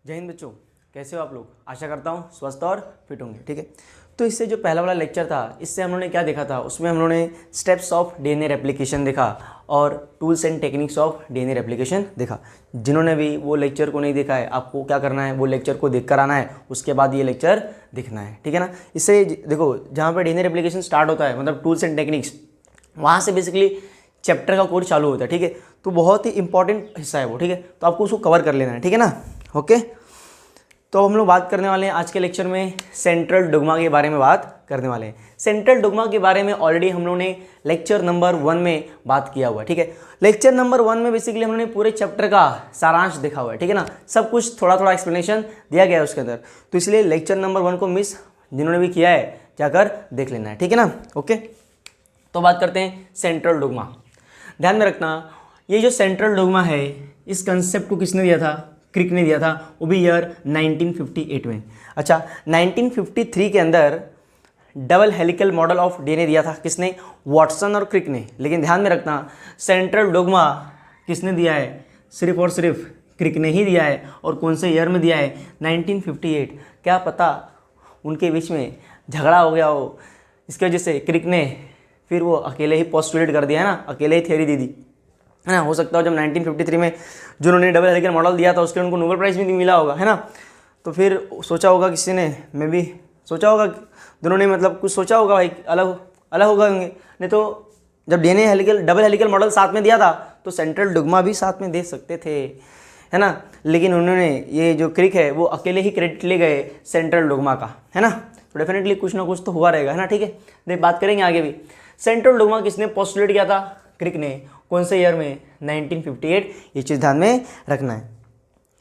जय हिंद बच्चों, कैसे हो आप लोग। आशा करता हूँ स्वस्थ और फिट होंगे। ठीक है, तो इससे जो पहला वाला लेक्चर था, इससे हम लोगों ने क्या देखा था, उसमें हम लोगों ने स्टेप्स ऑफ डीएनए रेप्लिकेशन देखा और tools and techniques of DNA replication देखा। जिन्होंने भी वो लेक्चर को नहीं देखा है, आपको क्या करना है, वो लेक्चर को देख कर आना है, उसके बाद ये लेक्चर देखना है। ठीक है ना। इससे देखो, जहाँ पर डीएनए रेप्लिकेशन स्टार्ट होता है, मतलब टूल्स एंड टेक्निक्स, वहाँ से बेसिकली चैप्टर का कोर्स चालू होता है। ठीक है, तो बहुत ही इंपॉर्टेंट हिस्सा है वो। ठीक है, तो आपको उसको कवर कर लेना है। ठीक है ना। ओके, तो हम लोग बात करने वाले हैं आज के लेक्चर में सेंट्रल डोग्मा के बारे में बात करने वाले हैं। सेंट्रल डोग्मा के बारे में ऑलरेडी हम लोगों ने लेक्चर नंबर 1 में बात किया हुआ है। ठीक है, लेक्चर नंबर 1 में बेसिकली हम लोगों ने पूरे चैप्टर का सारांश देखा हुआ है। ठीक है ना, सब कुछ थोड़ा थोड़ा एक्सप्लेनेशन दिया गया है उसके अंदर, तो इसलिए लेक्चर नंबर 1 को मिस जिन्होंने भी किया है जाकर देख लेना है। ठीक है ना। ओके, तो बात करते हैं सेंट्रल डोग्मा। ध्यान में रखना, ये जो सेंट्रल डोग्मा है, इस कंसेप्ट को किसने दिया था, क्रिक ने दिया था, वो भी ईयर 1958 में। अच्छा, 1953 के अंदर double helical model of DNA दिया था किसने, वाटसन और क्रिक ने। लेकिन ध्यान में रखना, सेंट्रल डोग्मा किसने दिया है, सिर्फ और सिर्फ क्रिक ने ही दिया है। और कौन से ईयर में दिया है, 1958। क्या पता उनके बीच में झगड़ा हो गया हो, इसकी वजह से क्रिक ने फिर वो अकेले ही पोस्टुलेट कर दिया है ना, अकेले ही थ्योरी दे दी है ना। हो सकता हो जब 1953 में जो उन्होंने डबल हेलिकल मॉडल दिया था, उसके उनको नोबेल प्राइज़ भी मिला होगा, है ना। तो फिर सोचा होगा किसी ने, मैं भी सोचा होगा, दोनों ने मतलब कुछ सोचा होगा भाई, अलग अलग होगा होंगे। नहीं तो जब DNA helical double helical model साथ में दिया था, तो सेंट्रल डोग्मा भी साथ में दे सकते थे, है ना। लेकिन उन्होंने, ये जो क्रिक है, वो अकेले ही क्रेडिट ले गए सेंट्रल डोग्मा का, है ना। तो डेफिनेटली कुछ ना कुछ तो हुआ रहेगा, है ना। ठीक है, देख बात करेंगे आगे भी। सेंट्रल डोग्मा किसने पोस्टुलेट किया था, क्रिक ने। कौन से ईयर में, 1958। ये चीज़ ध्यान में रखना है।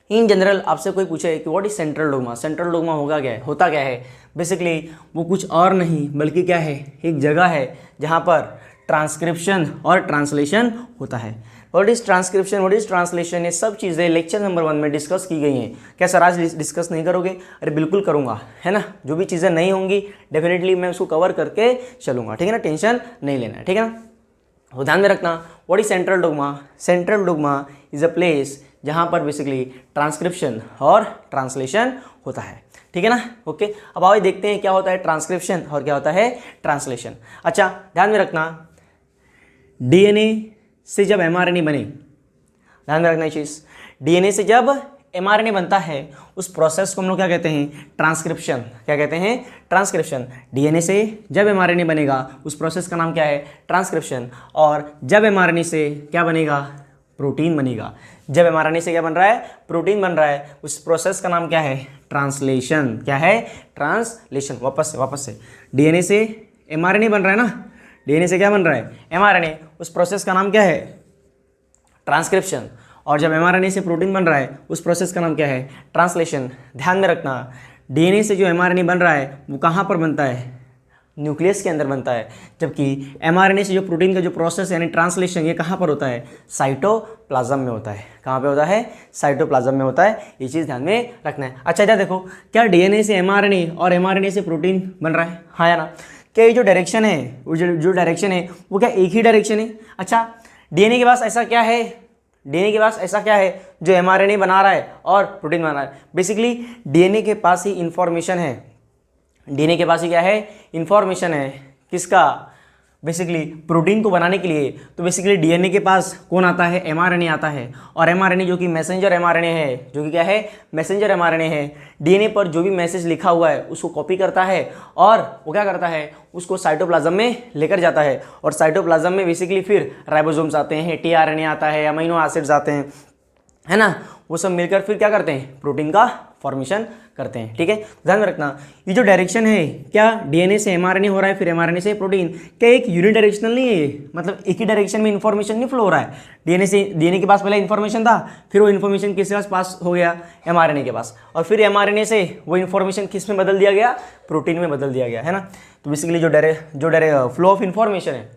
इन जनरल आपसे कोई पूछे कि what is central dogma, central dogma होगा क्या है, होता क्या है, बेसिकली वो कुछ और नहीं बल्कि क्या है, एक जगह है जहाँ पर ट्रांसक्रिप्शन और ट्रांसलेशन होता है। What is transcription, what is translation, ये सब चीज़ें लेक्चर नंबर 1 में डिस्कस की गई हैं। क्या सर आज डिस्कस नहीं करोगे, अरे बिल्कुल करूँगा, है ना। जो भी चीज़ें नहीं होंगी डेफिनेटली मैं उसको कवर करके चलूँगा। ठीक है ना, टेंशन नहीं लेना है। ठीक है ना। तो ध्यान में रखना, what is central dogma, central dogma is a place जहाँ पर बेसिकली ट्रांसक्रिप्शन और ट्रांसलेशन होता है। ठीक है ना। ओके, अब आओ देखते हैं क्या होता है ट्रांसक्रिप्शन और क्या होता है ट्रांसलेशन। अच्छा, ध्यान में रखना, डीएनए से जब एमआरएनए बने, ध्यान में रखना ये चीज़, डीएनए से जब एमआरएनए बनता है, उस प्रोसेस को हम लोग क्या कहते हैं, ट्रांसक्रिप्शन। क्या कहते हैं, ट्रांसक्रिप्शन। डीएनए से जब एमआरएनए बनेगा, उस प्रोसेस का नाम क्या है, ट्रांसक्रिप्शन। और जब एमआरएनए से क्या बनेगा, प्रोटीन बनेगा। जब एमआरएनए से क्या बन रहा है, प्रोटीन बन रहा है, उस प्रोसेस का नाम क्या है, ट्रांसलेशन। क्या है, ट्रांसलेशन। वापस से डीएनए से एमआरएनए बन रहा है ना, डीएनए से क्या बन रहा है, एमआरएनए, उस प्रोसेस का नाम क्या है, ट्रांसक्रिप्शन। और जब एमआरएनए से प्रोटीन बन रहा है, उस प्रोसेस का नाम क्या है, ट्रांसलेशन। ध्यान में रखना, डीएनए से जो एमआरएनए बन रहा है वो कहाँ पर बनता है, न्यूक्लियस के अंदर बनता है। जबकि एमआरएनए से जो प्रोटीन का जो प्रोसेस यानी ट्रांसलेशन, ये कहाँ पर होता है, साइटोप्लाज्म में होता है। कहाँ पे होता है, साइटोप्लाज्म में होता है। ये चीज़ ध्यान में रखना है। अच्छा, इधर देखो, क्या डीएनए से एमआरएनए और एमआरएनए से प्रोटीन बन रहा है, हाँ या ना। क्या ये जो डायरेक्शन है, वो जो डायरेक्शन है, वो क्या एक ही डायरेक्शन है। अच्छा, डीएनए के पास ऐसा क्या है, डीएनए के पास ऐसा क्या है जो एमआरएनए बना रहा है और प्रोटीन बना रहा है। बेसिकली डीएनए के पास ही इंफॉर्मेशन है, डीएनए के पास ही क्या है, इंफॉर्मेशन है, किसका, बेसिकली प्रोटीन को बनाने के लिए। तो बेसिकली डीएनए के पास कौन आता है, एमआरएनए आता है। और एमआरएनए जो कि मैसेंजर एमआरएनए है, जो कि क्या है, मैसेंजर एमआरएनए है। डीएनए पर जो भी मैसेज लिखा हुआ है उसको कॉपी करता है और वो क्या करता है, उसको साइटोप्लाज्म में लेकर जाता है। और साइटोप्लाज्म में बेसिकली फिर राइबोसोम्स आते हैं, टीआरएनए आता है, अमीनो एसिड्स आते हैं, है ना। वो सब मिलकर फिर क्या करते हैं, प्रोटीन का फॉर्मेशन करते हैं। ठीक है, ध्यान में रखना, ये जो डायरेक्शन है, क्या डीएनए से एमआरएनए हो रहा है, फिर एमआरएनए से प्रोटीन, क्या एक यूनिडायरेक्शनल नहीं है ये, मतलब एक ही डायरेक्शन में इन्फॉर्मेशन नहीं फ्लो हो रहा है। डीएनए के पास पहले इन्फॉर्मेशन था, फिर वो इन्फॉर्मेशन किसके पास हो गया, एमआरएनए के पास, और फिर एमआरएनए से वो इन्फॉर्मेशन किस में बदल दिया गया, प्रोटीन में बदल दिया गया, है ना। तो बेसिकली जो फ्लो ऑफ इन्फॉर्मेशन है,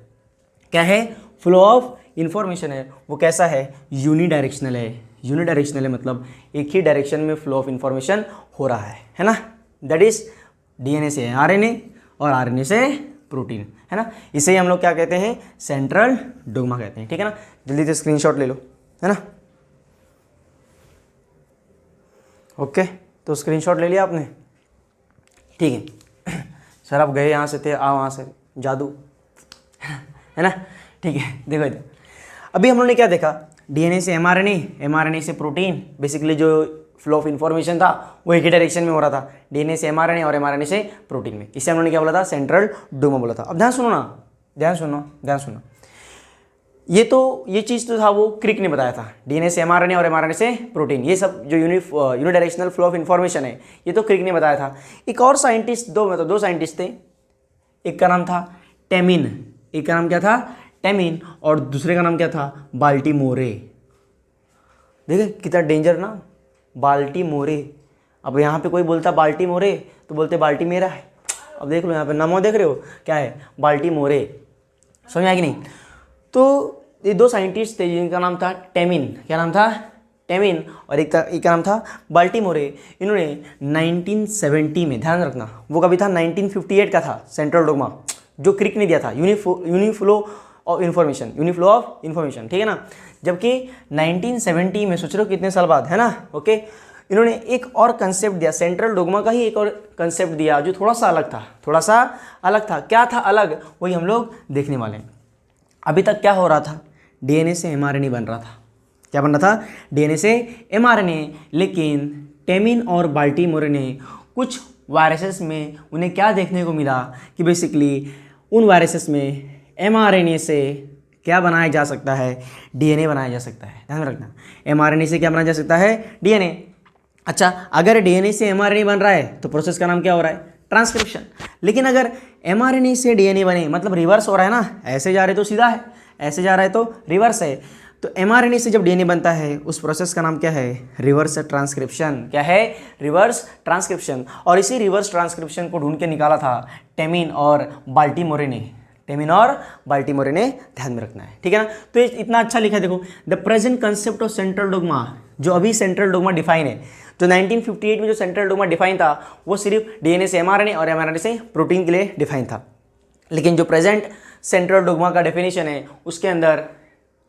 क्या है, फ्लो ऑफ इन्फॉर्मेशन है, वो कैसा है, यूनिडायरेक्शनल है। यूनिडायरेक्शनल है मतलब एक ही डायरेक्शन में फ्लो ऑफ इन्फॉर्मेशन हो रहा है ना। दैट इज डीएनए से आरएनए और आरएनए से प्रोटीन, है ना। इसे ही हम लोग क्या कहते हैं, सेंट्रल डोग्मा कहते हैं। ठीक है ना, जल्दी से स्क्रीनशॉट ले लो, है ना। ओके, तो स्क्रीनशॉट ले लिया आपने, ठीक है। सर आप गए यहाँ से थे, आ वहाँ से, जादू है ना, ठीक है। देखो इधर अभी हम लोगों ने क्या देखा, डीएनए से एमआरएनए, एमआरएनए से प्रोटीन, बेसिकली जो फ्लो ऑफ इन्फॉर्मेशन था वो एक ही डायरेक्शन में हो रहा था, डीएनए से एमआरएनए और एमआरएनए से प्रोटीन में। इसे हम लोगों ने क्या बोला था, सेंट्रल डोग्मा बोला था। अब ध्यान सुनो ना, ध्यान सुनो, ध्यान सुनो, ये चीज़ तो था वो क्रिक ने बताया था, डीएनए से एमआरएनए और एमआरएनए से प्रोटीन, ये सब जो यूनिडायरेक्शनल फ्लो ऑफ इन्फॉर्मेशन है ये तो क्रिक ने बताया था। एक और साइंटिस्ट, दो साइंटिस्ट थे, एक का नाम था टेमिन, एक का नाम क्या था, टेमिन, और दूसरे का नाम क्या था, बाल्टीमोरे। देखिए कितना डेंजर ना, बाल्टीमोरे। अब यहाँ पे कोई बोलता बाल्टीमोरे तो बोलते बाल्टी मेरा है। अब देख लो यहाँ पे नामो देख रहे हो क्या है, बाल्टीमोरे। समझ आया कि नहीं। तो ये दो साइंटिस्ट थे जिनका नाम था टेमिन, क्या नाम था, टेमिन, और एक का नाम था बाल्टीमोरे। इन्होंने 1970 में, ध्यान रखना वो कभी था 1958 का था सेंट्रल डोग्मा जो क्रिक ने दिया था, यूनिफ्लो ऑफ इन्फॉर्मेशन, ठीक है ना। जबकि 1970 में, सोच रहे हो कितने साल बाद, है ना, ओके, इन्होंने एक और कंसेप्ट दिया, सेंट्रल डोग्मा का ही एक और कंसेप्ट दिया जो थोड़ा सा अलग था। क्या था अलग, वही हम लोग देखने वाले हैं। अभी तक क्या हो रहा था, डीएनए से एमआरएनए बन रहा था, क्या बन रहा था, डीएनए से एमआरएनए। लेकिन टेमिन और बाल्टीमोरे ने कुछ वायरसेस में उन्हें क्या देखने को मिला कि बेसिकली उन वायरसेस में एमआरएनए से क्या बनाया जा सकता है, डीएनए बनाया जा सकता है। ध्यान रखना, एमआरएनए से क्या बनाया जा सकता है, डीएनए। अच्छा, अगर डीएनए से एमआरएनए बन रहा है तो प्रोसेस का नाम क्या हो रहा है, ट्रांसक्रिप्शन। लेकिन अगर एमआरएनए से डीएनए बने, मतलब रिवर्स हो रहा है ना, ऐसे जा रहे तो सीधा है, ऐसे जा रहा है तो रिवर्स है। तो एमआरएनए से जब डीएनए बनता है उस प्रोसेस का नाम क्या है, रिवर्स ट्रांसक्रिप्शन। क्या है, रिवर्स ट्रांसक्रिप्शन। और इसी रिवर्स ट्रांसक्रिप्शन को ढूंढ के निकाला था टेमिन और बाल्टीमोरे ने, ध्यान में रखना है, ठीक है ना। तो इतना अच्छा लिखा है, देखो, the present concept of central dogma, जो अभी सेंट्रल डोग्मा डिफाइन है, तो 1958 में जो सेंट्रल डोग्मा डिफाइन था वो सिर्फ डीएनए से एमआरएनए और एमआरएनए से प्रोटीन के लिए डिफाइन था। लेकिन जो प्रेजेंट सेंट्रल डोग्मा का डेफिनेशन है उसके अंदर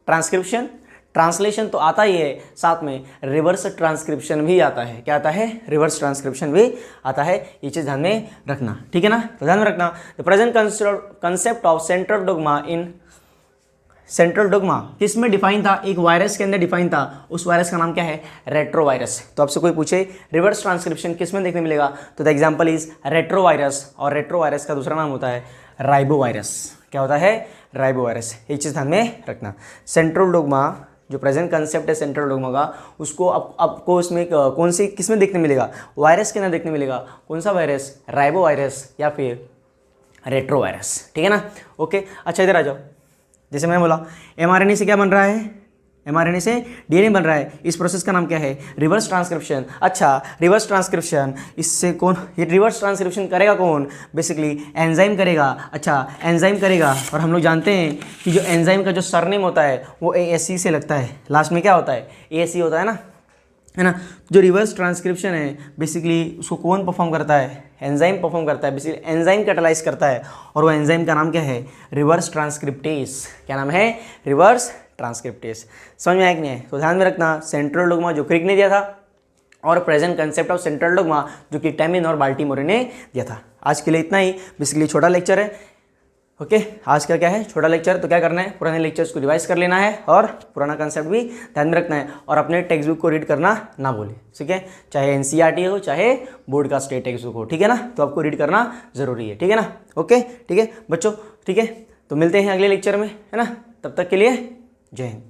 ट्रांसक्रिप्शन, ट्रांसलेशन तो आता ही है, साथ में रिवर्स ट्रांसक्रिप्शन भी आता है। क्या आता है, रिवर्स ट्रांसक्रिप्शन भी आता है। ये चीज़ ध्यान में रखना, ठीक है ना। तो ध्यान में रखना, the present concept of central dogma in central dogma किस में डिफाइन था, एक वायरस के अंदर डिफाइन था। उस वायरस का नाम क्या है, रेट्रोवायरस। तो आपसे कोई पूछे रिवर्स ट्रांसक्रिप्शन किस में देखने मिलेगा, तो द एग्जांपल इज रेट्रोवायरस। और रेट्रोवायरस का दूसरा नाम होता है राइबोवायरस। क्या होता है, राइबोवायरस। ये चीज़ ध्यान में रखना। सेंट्रल डोग्मा जो प्रेजेंट कंसेप्ट है सेंट्रल डोग्मा का, उसको आपको उसमें कौन सी किस में देखने मिलेगा, वायरस के अंदर देखने मिलेगा। कौन सा वायरस, राइबोवायरस या फिर रेट्रोवायरस, ठीक है ना। ओके, अच्छा इधर आ जाओ। जैसे मैंने बोला एमआरएनए से क्या बन रहा है, एमआरएनए से डीएनए बन रहा है। इस प्रोसेस का नाम क्या है, रिवर्स ट्रांसक्रिप्शन। अच्छा, रिवर्स ट्रांसक्रिप्शन, इससे कौन, ये रिवर्स ट्रांसक्रिप्शन करेगा कौन, बेसिकली एंजाइम करेगा। अच्छा, एंजाइम करेगा, और हम लोग जानते हैं कि जो एंजाइम का जो सरनेम होता है वो ASE से लगता है। लास्ट में क्या होता है, ASE होता है ना। जो रिवर्स ट्रांसक्रिप्शन है बेसिकली उसको कौन परफॉर्म करता है, एंजाइम परफॉर्म करता है। बेसिकली एंजाइम कैटालाइज करता है, और वो एंजाइम का नाम क्या है, रिवर्स ट्रांसक्रिप्टेस। क्या नाम है, रिवर्स ट्रांसक्रिप्टेस। समझ में आया कि नहीं है। तो ध्यान में रखना, सेंट्रल डोग्मा जो क्रिक ने दिया था, और present concept of central dogma जो कि टेमिन और बाल्टीमोरे ने दिया था। आज के लिए इतना ही, बेसिकली छोटा लेक्चर है। ओके, आज का क्या है, छोटा लेक्चर। तो क्या करना है, पुराने लेक्चर्स को रिवाइज कर लेना है और पुराना कंसेप्ट भी ध्यान में रखना है, और अपने टेक्स्ट बुक को रीड करना ना भूलें, ठीक है। चाहे NCERT हो, चाहे बोर्ड का स्टेट टेक्स्ट बुक हो, ठीक है ना। तो आपको रीड करना जरूरी है, ठीक है ना। ओके, ठीक है बच्चों, ठीक है। तो मिलते हैं अगले लेक्चर में, है ना। तब तक के लिए जय हिंद।